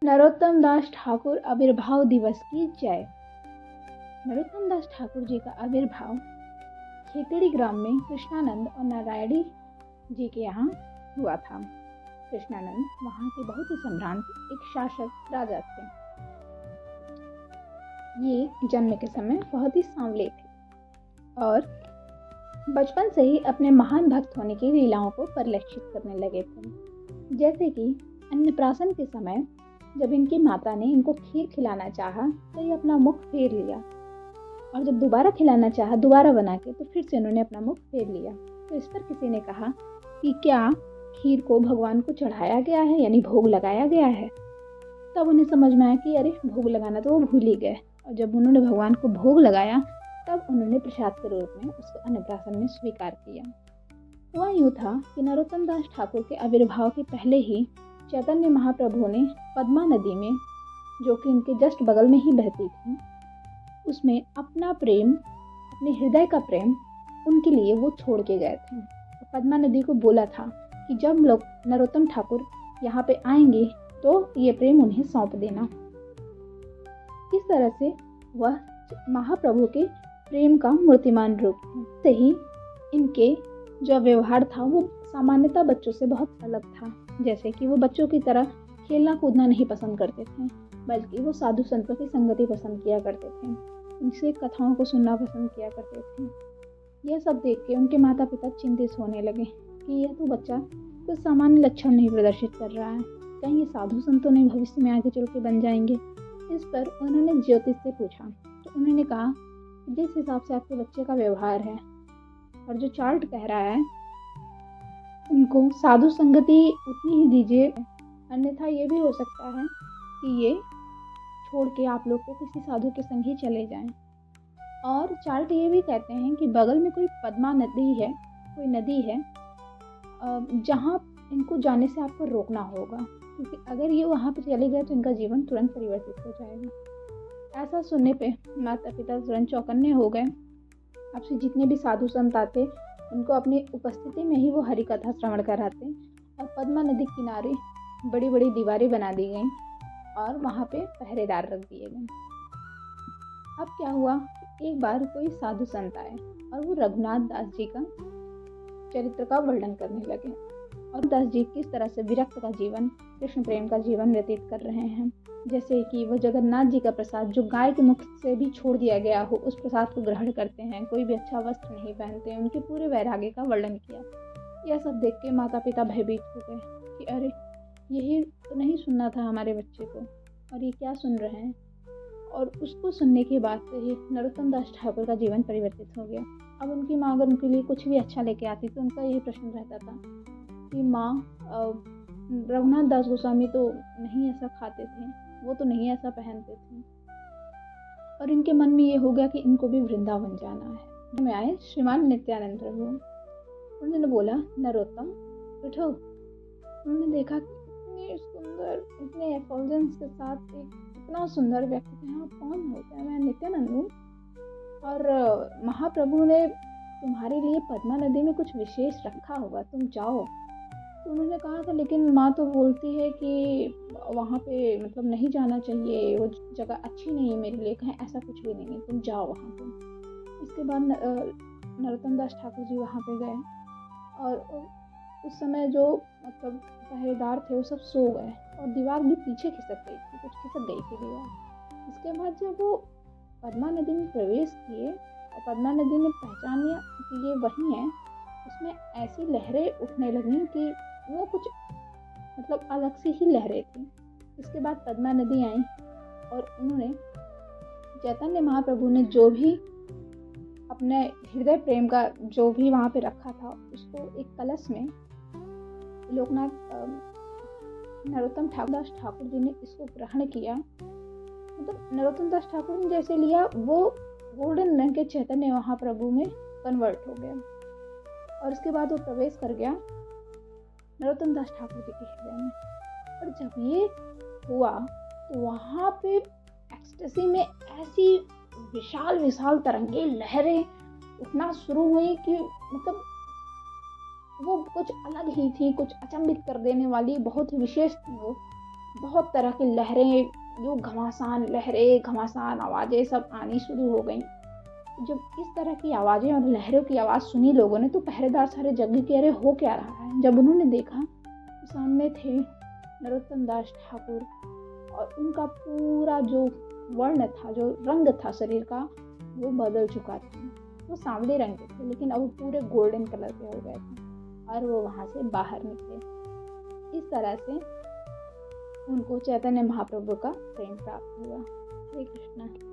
नरोत्तम दास ठाकुर आविर्भाव दिवस की जय। नरोत्तम दास ठाकुर जी का आविर्भाव खेतड़ी ग्राम में कृष्णानंद और नारायणी जी के यहाँ हुआ था। कृष्णानंद वहाँ के बहुत ही सम्भ्रांत एक शासक राजा थे। ये जन्म के समय बहुत ही सांवले थे और बचपन से ही अपने महान भक्त होने की लीलाओं को परिलक्षित करने लगे थे। जैसे कि अन्नप्राशन के समय जब इनकी माता ने इनको खीर खिलाना चाहा तो ये अपना मुख फेर लिया, और जब दोबारा खिलाना चाहा दोबारा बना के तो फिर से इन्होंने अपना मुख फेर लिया। तो इस पर किसी ने कहा कि क्या खीर को भगवान को चढ़ाया गया है, यानी भोग लगाया गया है। तब उन्हें समझ में आया कि अरे भोग लगाना तो वो भूल ही गए, और जब उन्होंने भगवान को भोग लगाया तब उन्होंने प्रसाद के रूप में उसको अन्नप्राशन में स्वीकार किया। हुआ यूँ था कि नरोत्तम दास ठाकुर के आविर्भाव के पहले ही चैतन्य महाप्रभु ने पद्मा नदी में, जो कि इनके जस्ट बगल में ही बहती थी, उसमें अपना प्रेम, अपने हृदय का प्रेम उनके लिए वो छोड़ के गए थे। पद्मा नदी को बोला था कि जब लोग नरोत्तम ठाकुर यहाँ पे आएंगे तो ये प्रेम उन्हें सौंप देना। इस तरह से वह महाप्रभु के प्रेम का मूर्तिमान रूप है। से ही इनके जो व्यवहार था वो सामान्यतः बच्चों से बहुत अलग था। जैसे कि वो बच्चों की तरह खेलना कूदना नहीं पसंद करते थे, बल्कि वो साधु संतों की संगति पसंद किया करते थे, उनसे कथाओं को सुनना पसंद किया करते थे। यह सब देख के उनके माता पिता चिंतित होने लगे कि यह तो बच्चा कुछ सामान्य लक्षण नहीं प्रदर्शित कर रहा है, कहीं ये साधु संतों ने भविष्य में आगे चल के बन जाएंगे। इस पर उन्होंने ज्योतिष से पूछा तो उन्होंने कहा जिस हिसाब से आपके बच्चे का व्यवहार है और जो चार्ट कह रहा है, उनको साधु संगति उतनी ही दीजिए, अन्यथा ये भी हो सकता है कि ये छोड़ के आप लोग को किसी साधु के संग ही चले जाएं। और चार्ट ये भी कहते हैं कि बगल में कोई पद्मा नदी है, कोई नदी है जहाँ इनको जाने से आपको रोकना होगा, क्योंकि अगर ये वहाँ पे चले गए तो इनका जीवन तुरंत परिवर्तित हो जाएगा। ऐसा सुनने पे माता पिता तुरंत चौकन्ने हो गए। आपसे जितने भी साधु संत आते उनको अपनी उपस्थिति में ही वो हरि कथा श्रवण कराते, और पद्मा नदी किनारे बड़ी बड़ी दीवारें बना दी गई और वहाँ पे पहरेदार रख दिए गए। अब क्या हुआ, एक बार कोई साधु संत आए और वो रघुनाथ दास जी का चरित्र का वर्णन करने लगे, और दास जी किस तरह से विरक्त का जीवन, कृष्ण प्रेम का जीवन व्यतीत कर रहे हैं। जैसे कि वो जगन्नाथ जी का प्रसाद जो गाय के मुख से भी छोड़ दिया गया हो, उस प्रसाद को ग्रहण करते हैं, कोई भी अच्छा वस्त्र नहीं पहनते, उनके पूरे वैराग्य का वर्णन किया। यह सब देख के माता पिता भयभीत हो गए कि अरे यही तो नहीं सुनना था हमारे बच्चे को, और ये क्या सुन रहे हैं। और उसको सुनने के बाद से ही नरोत्तम दास ठाकुर का जीवन परिवर्तित हो गया। अब उनकी माँ अगर उनके लिए कुछ भी अच्छा लेके आती तो उनका यही प्रश्न रहता था कि माँ, रघुनाथ दास गोस्वामी तो नहीं ऐसा खाते थे, वो तो नहीं ऐसा पहनते थे। और इनके मन में ये हो गया कि इनको भी वृंदावन जाना है। में आए श्रीमान नित्यानंद प्रभु, उन्होंने बोला नरोत्तम उठो। उन्होंने देखा इतने सुंदर, इतने एफल्जेंस के साथ एक इतना सुंदर व्यक्ति थे। हाँ, कौन होता है? मैं नित्यानंद हूँ, और महाप्रभु ने तुम्हारे लिए पद्मा नदी में कुछ विशेष रखा होगा, तुम जाओ। तो उन्होंने कहा था लेकिन माँ तो बोलती है कि वहाँ पे मतलब नहीं जाना चाहिए, वो जगह अच्छी नहीं है मेरे लिए। कहें ऐसा कुछ भी नहीं है, तुम जाओ वहाँ पे। इसके बाद नरोत्तम दास ठाकुर जी वहाँ पे गए, और उस समय जो मतलब पहरेदार थे वो सब सो गए, और दीवार भी पीछे खिसक गई थी, कुछ खिसक गई थी दीवार। इसके बाद जब वो पद्मा नदी में प्रवेश किए और पद्मा नदी ने पहचान लिया कि ये वही है, उसमें ऐसी लहरें उठने लगी कि वो कुछ मतलब अलग सी ही लहरें थी। इसके बाद पद्मा नदी आई और उन्होंने चैतन्य महाप्रभु ने जो भी अपने हृदय प्रेम का जो भी वहाँ पे रखा था उसको एक कलश में लोकनाथ नरोत्तम दास ठाकुर जी ने इसको ग्रहण किया। मतलब नरोत्तम दास ठाकुर ने जैसे लिया, वो गोल्डन रंग के चैतन्य महाप्रभु में कन्वर्ट हो गया, और इसके बाद वो प्रवेश कर गया नरोत्तम दास ठाकुर जी के हृदय में। और जब ये हुआ तो वहाँ पे एक्सटेसी में ऐसी विशाल विशाल तरंगे, लहरें उठना शुरू हुई कि मतलब वो कुछ अलग ही थी, कुछ अचंभित कर देने वाली, बहुत ही विशेष थी वो। बहुत तरह की लहरें, जो घमासान लहरें, घमासान आवाज़ें सब आनी शुरू हो गईं। जब इस तरह की आवाज़ें और लहरों की आवाज़ सुनी लोगों ने, तो पहरेदार सारे जग गए कि अरे हो क्या रहा है। जब उन्होंने देखा तो सामने थे नरोत्तम दास ठाकुर, और उनका पूरा जो वर्ण था, जो रंग था शरीर का, वो बदल चुका था। वो सांवले रंग के थे, लेकिन अब पूरे गोल्डन कलर के हो गए थे, और वो वहाँ से बाहर निकले। इस तरह से उनको चैतन्य महाप्रभु का प्रेम प्राप्त हुआ। हरे कृष्णा।